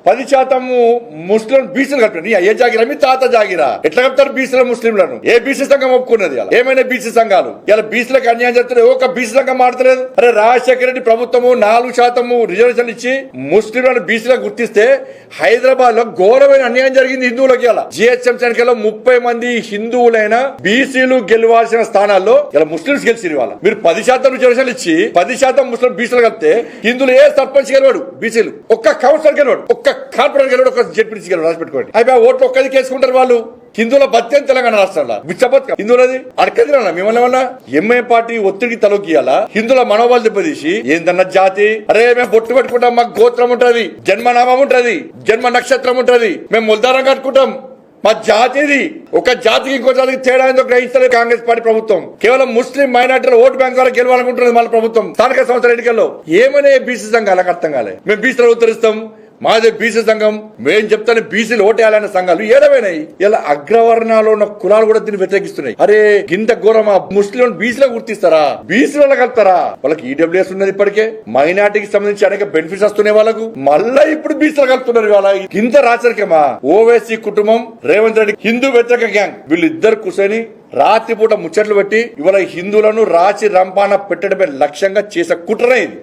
10% ముస్లిం బీసీలు కలిపారు. ఏ జాగిరా మీ తాత జాగిరా ఎట్లా కలుపుతారు బీసీల ముస్లింలను? ఏ బీసీ సంఘం ఒప్పుకున్నది? ఏమైనా బీసీ సంఘాలు ఇలా బీసీలకు అన్యాయం చేస్తున్నారు. ఒక బీసీ సంఘం మాడతలేదు. అరే రాజశేఖర రెడ్డి ప్రభుత్వము 4% రిజర్వేషన్ ఇచ్చి ముస్లింలను బీసీలకు గుర్తిస్తే హైదరాబాద్ లో ఘోరమైన అన్యాయం జరిగింది హిందువులకి. ఇలా జిహెచ్ఎం ఎన్నికల్లో 30 మంది హిందువులైన బీసీలు గెలవాల్సిన స్థానాల్లో ఇలా ముస్లింస్ గెలిచి వాళ్ళ మీరు 10% రిజర్వేషన్ ఇచ్చి 10% ముస్లిం బీసీలు కలిపితే హిందువులు ఏ సర్పంచ్ గెలవాడు, బీసీలు ఒక్క కౌన్సిలర్ గెలవాడు, ఒక్క కార్పొరేటర్ గెలవాడు, ఒక్క జడ్పీటీసీ గెలవాడు. రాసి పెట్టుకోండి. అయిపోయి ఓట్లు ఒక్కది కేసుకుంటారు వాళ్ళు. హిందువుల బత్యం తెలంగాణ రాష్ట్రంలో విచ్చబత్ హిందువులది అడకదిరా మిమ్మల్ని ఏమన్నా ఎంఐ పార్టీ ఒత్తిడికి తలొక్కియాలా? హిందువుల మనోభావాలు దెబ్బతీసి ఏందన్న జాతి, అరే మేము బొట్టు పెట్టుకుంటాం, మాకు గోత్రం ఉంటది, జన్మనామం ఉంటది, జన్మ నక్షత్రం ఉంటది, మేము ముల్దారం కట్టుకుంటాం, మా జాతిది. ఒక జాతికి ఇంకో జాతికి తేడా ఏందో గ్రహిస్తలేదు కాంగ్రెస్ పార్టీ ప్రభుత్వం. కేవలం ముస్లిం మైనార్టీల ఓటు బ్యాంక్ ద్వారా గెలవాలనుకుంటున్నది మన ప్రభుత్వం. స్థానిక సంస్థల ఎన్నికల్లో ఏమనే బీసీ సంఘాలకు అర్థం కాలే. మేము బీసీలు ఉత్తరిస్తాం, మాదే బీసీ సంఘం, మేం చెప్తాను బీసీలు ఓటేయాలనే సంఘాలు ఏడవైనాయి. ఇలా అగ్రవర్ణాలు ఉన్న కులాలు కూడా దీన్ని వ్యతిరేకిస్తున్నాయి. అరే గింత ఘోరమా? ముస్లిం బీసీలో గుర్తిస్తారా? బీసీలో కలుపుతారా? వాళ్ళకి ఈడబ్ల్యూఎస్ ఉన్నది, ఇప్పటికే మైనార్టీకి సంబంధించి అనేక బెనిఫిట్స్ వస్తున్నాయి వాళ్ళకు. మళ్ళా ఇప్పుడు బీసీలో కలుపుతున్నారు. వాళ్ళ గింత రాచరికమా? ఓవైసీ కుటుంబం, రేవంత్ రెడ్డి హిందూ వ్యతిరేక గ్యాంగ్, వీళ్ళిద్దరు కూర్చొని రాత్రిపూట ముచ్చట్లు పెట్టి ఇవాళ హిందువులను రాచి రంపాన పెట్టడమే లక్ష్యంగా చేసే కుట్రనే ఇది.